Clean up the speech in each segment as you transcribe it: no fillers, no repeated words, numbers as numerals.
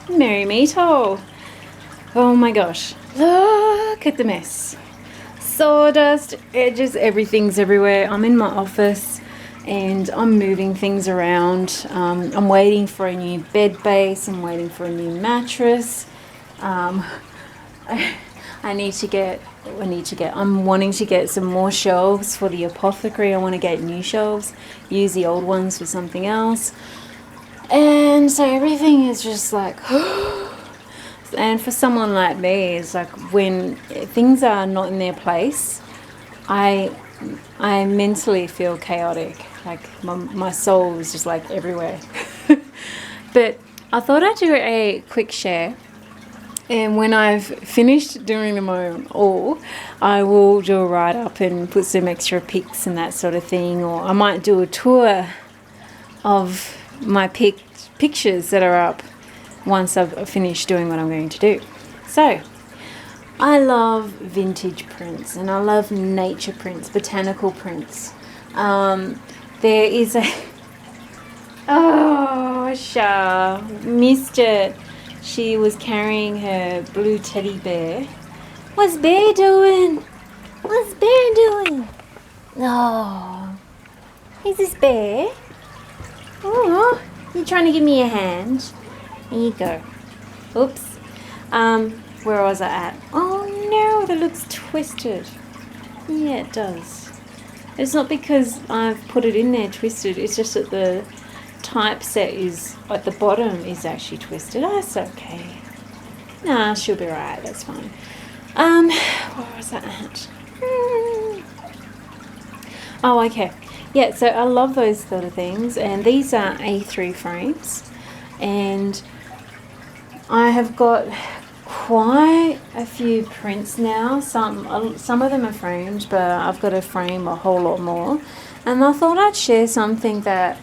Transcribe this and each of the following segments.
Merry Meetle. Oh my gosh, look at the mess. Sawdust, edges, everything's everywhere. I'm in my office and I'm moving things around. I'm waiting for a new bed base. I'm waiting for a new mattress. I'm wanting to get some more shelves for the apothecary. I want to get new shelves, use the old ones for something else. And so everything is just like, and for someone like me, it's like when things are not in their place, I mentally feel chaotic. Like my soul is just like everywhere. But I thought I'd do a quick share. And when I've finished doing them all, I will do a write-up and put some extra pics and that sort of thing. Or I might do a tour of my pictures that are up once I've finished doing what I'm going to do. So, I love vintage prints and I love nature prints, botanical prints. There is a... Oh, Shah, missed it. She was carrying her blue teddy bear. What's Bear doing? What's Bear doing? Oh, is this Bear? Oh, you trying to give me a hand? Here you go. Oops. Where was I at? Oh no, that looks twisted. Yeah, it does. It's not because I've put it in there twisted. It's just that the typeset is at the bottom is actually twisted. Oh, that's okay. Nah, she'll be right. That's fine. Where was I at? Oh, okay. Yeah, so I love those sort of things, and these are A3 frames, and I have got quite a few prints now. Some of them are framed, but I've got to frame a whole lot more. And I thought I'd share something that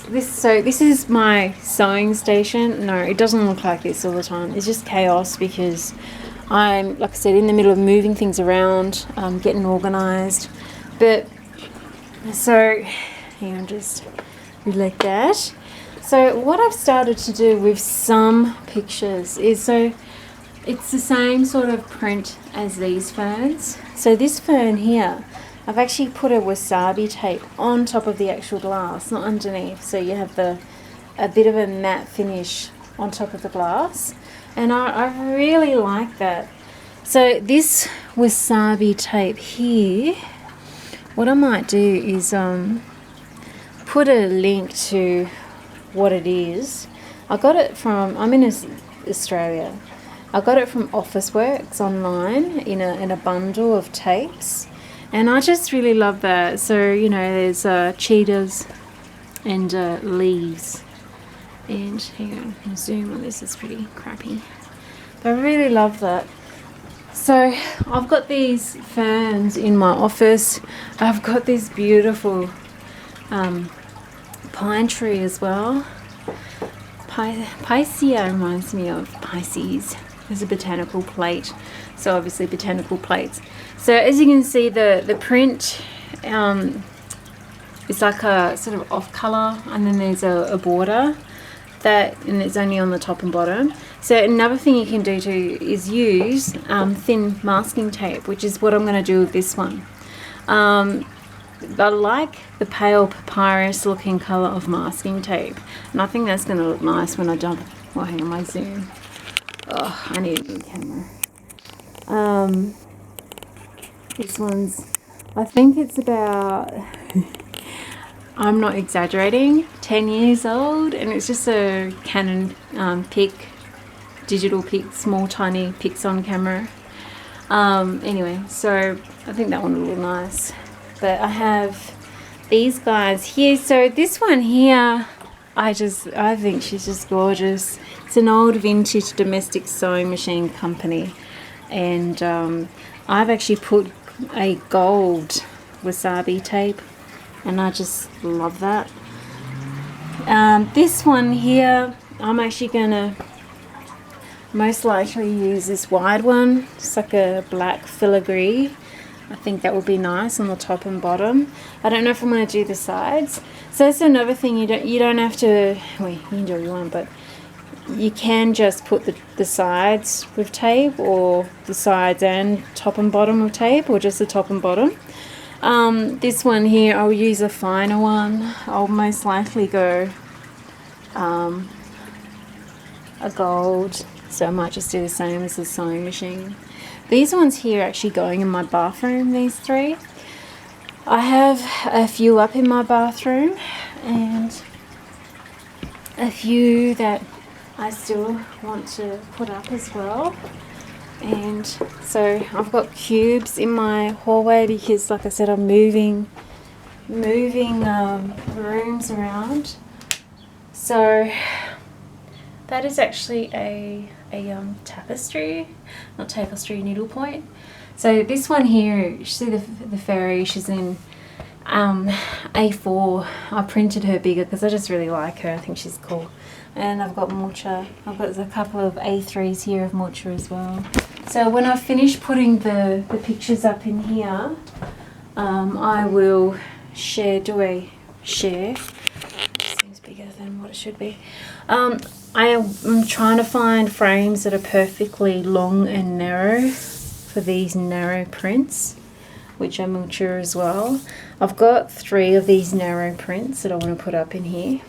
this is my sewing station. No, it doesn't look like this all the time. It's just chaos because I'm, like I said, in the middle of moving things around, getting organised. But so, hang on, just like that. So what I've started to do with some pictures is, so it's the same sort of print as these ferns. So this fern here, I've actually put a wasabi tape on top of the actual glass, not underneath. So you have a bit of a matte finish on top of the glass. And I really like that. So this wasabi tape here, what I might do is put a link to what it is. I got it from, I'm in Australia. I got it from Officeworks online in a bundle of tapes, and I just really love that. So you know, there's cheetahs and leaves, and hang on, I'll zoom on this. It's pretty crappy, but I really love that. So I've got these ferns in my office. I've got this beautiful pine tree as well. Picea reminds me of Pisces. There's a botanical plate, so obviously botanical plates. So as you can see, the print is like a sort of off color, and then there's a border and it's only on the top and bottom. So another thing you can do too is use thin masking tape, which is what I'm going to do with this one. I like the pale papyrus looking colour of masking tape, and I think that's going to look nice when I dump. Well, hang on, my zoom. Oh, I need a new camera. This one's, I think it's about, I'm not exaggerating, 10 years old, and it's just a Canon digital pic, small tiny Pixon camera. Anyway, so I think that one will look nice. But I have these guys here. So this one here, I think she's just gorgeous. It's an old vintage domestic sewing machine company, and I've actually put a gold wasabi tape, and I just love that. This one here, I'm actually gonna most likely use this wide one. It's like a black filigree. I think that would be nice on the top and bottom. I don't know if I'm going to do the sides. So that's another thing, you don't have to, well, you can do what you want, but you can just put the sides with tape, or the sides and top and bottom with tape, or just the top and bottom. This one here, I'll use a finer one. I'll most likely go a gold, so I might just do the same as the sewing machine. These ones here are actually going in my bathroom, these three. I have a few up in my bathroom and a few that I still want to put up as well. And so I've got cubes in my hallway because, like I said, I'm moving rooms around. So that is actually a tapestry, not tapestry, needlepoint. So this one here, you see the fairy, she's in A4. I printed her bigger because I just really like her. I think she's cool. And I've got Mucha. I've got a couple of A3s here of Mucha as well. So when I finish putting the pictures up in here, I will do a share. Seems bigger than what it should be. I am trying to find frames that are perfectly long and narrow for these narrow prints, which are Mucha as well. I've got 3 of these narrow prints that I want to put up in here.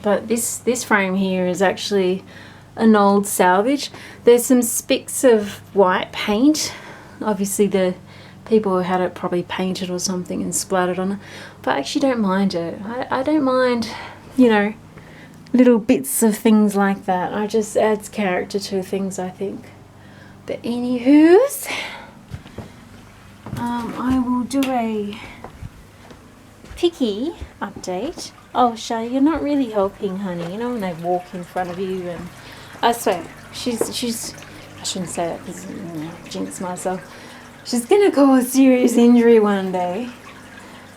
But this frame here is actually an old salvage. There's some spicks of white paint. Obviously the people who had it probably painted or something and splattered on it. But I actually don't mind it. I don't mind, you know, little bits of things like that. It just adds character to things, I think. But anywho's, I will do a picky update. Oh, Shay, you're not really helping, honey. You know when they walk in front of you, and I swear, she's I shouldn't say that because jinx myself. She's gonna cause serious injury one day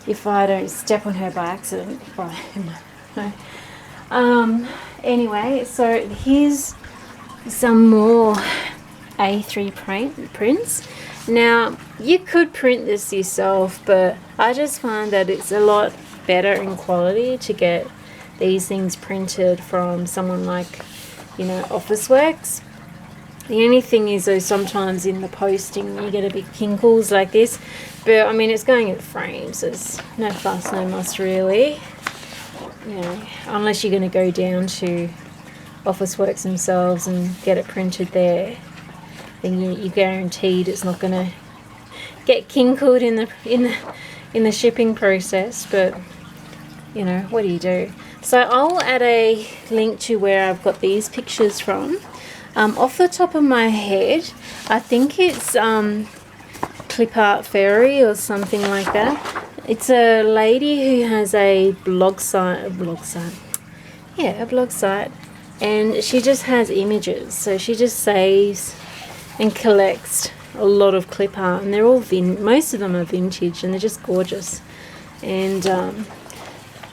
if I don't step on her by accident. Anyway, so here's some more A3 prints. Now, you could print this yourself, but I just find that it's a lot better in quality to get these things printed from someone like, you know, Officeworks. The only thing is, though, sometimes in the posting you get a bit kinkles like this, but I mean, it's going in frames. There's no fuss, no muss, really. You know, unless you're going to go down to Officeworks themselves and get it printed there, then you're guaranteed it's not going to get kinkled in the shipping process. But you know, what do you do? So I'll add a link to where I've got these pictures from. Off the top of my head, I think it's Clip Art Fairy or something like that. It's a lady who has a blog site, and she just has images. So she just saves and collects a lot of clip art, and they're all most of them are vintage, and they're just gorgeous. And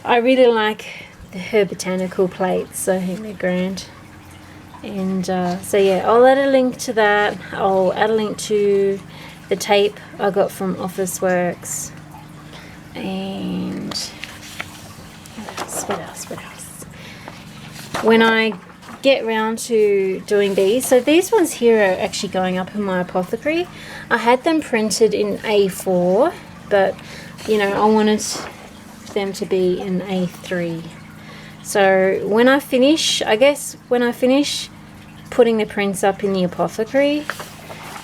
I really like her botanical plates. I think they're grand. And so yeah, I'll add a link to that. I'll add a link to the tape I got from Officeworks. And what else? When I get round to doing these, so these ones here are actually going up in my apothecary. I had them printed in A4, but you know, I wanted them to be in A3. So when I finish putting the prints up in the apothecary,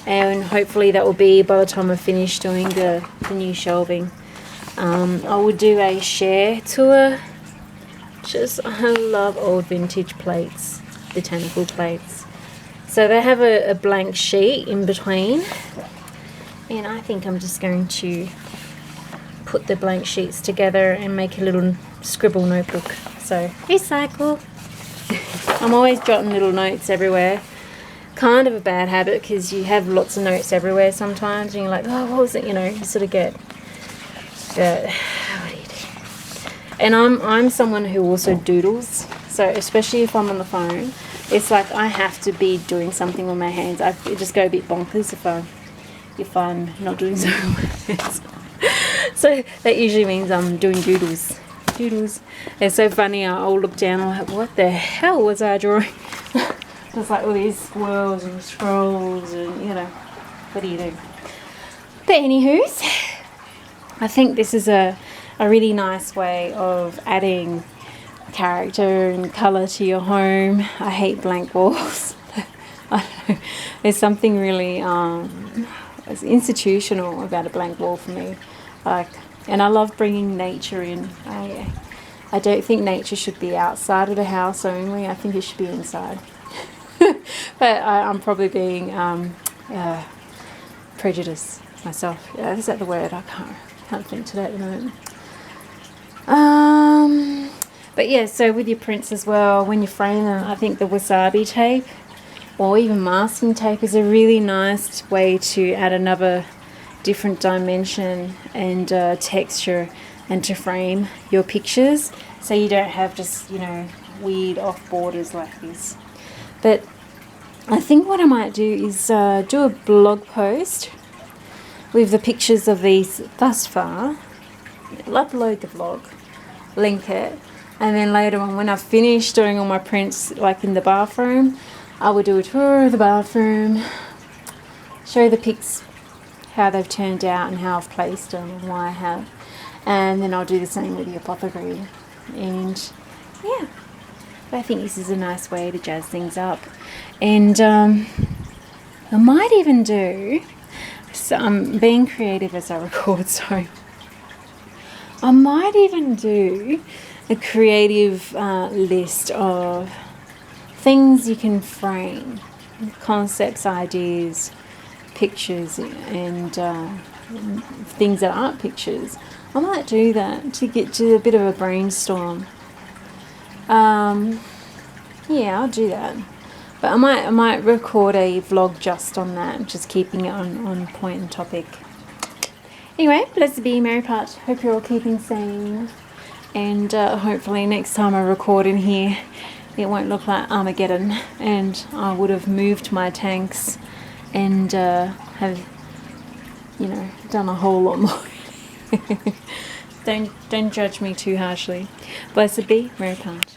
and hopefully that will be by the time I finish doing the new shelving, I will do a share tour. I love old vintage plates, botanical plates. So they have a blank sheet in between, and I think I'm just going to put the blank sheets together and make a little scribble notebook. So recycle. I'm always jotting little notes everywhere. Kind of a bad habit because you have lots of notes everywhere sometimes, and you're like, oh, what was it? You know, you sort of get. What do you do? And I'm someone who also doodles. So especially if I'm on the phone, it's like I have to be doing something with my hands. I just go a bit bonkers if I'm not doing so. So that usually means I'm doing doodles. doodles. It's so funny, I'll look down and I'm like, what the hell was I drawing? There's like all these swirls and scrolls and, you know, what do you do? But anywho's, I think this is a really nice way of adding character and colour to your home. I hate blank walls. I don't know. There's something really it's institutional about a blank wall for me. And I love bringing nature in. I don't think nature should be outside of the house only. I think it should be inside. But I'm probably being prejudiced myself. Yeah, is that the word? I can't think today at the moment. But yeah, so with your prints as well, when you frame them, I think the wasabi tape or even masking tape is a really nice way to add another different dimension and texture and to frame your pictures, so you don't have just, you know, weird off borders like this. But I think what I might do is do a blog post with the pictures of these thus far, upload the vlog, link it, and then later on when I've finished doing all my prints, like in the bathroom, I will do a tour of the bathroom, show the pics, how they've turned out and how I've placed them and why I have, and then I'll do the same with the apothecary. And yeah, I think this is a nice way to jazz things up. And I might even do, so I'm being creative as I record, so I might even do a creative list of things you can frame, concepts, ideas, pictures, and things that aren't pictures. I might do that to get to a bit of a brainstorm. Yeah, I'll do that. But I might record a vlog just on that, just keeping it on point and topic. Anyway, blessed be Mary Part. Hope you're all keeping sane. And hopefully next time I record in here, it won't look like Armageddon. And I would have moved my tanks and have, you know, done a whole lot more. Don't judge me too harshly. Blessed be Mary Part.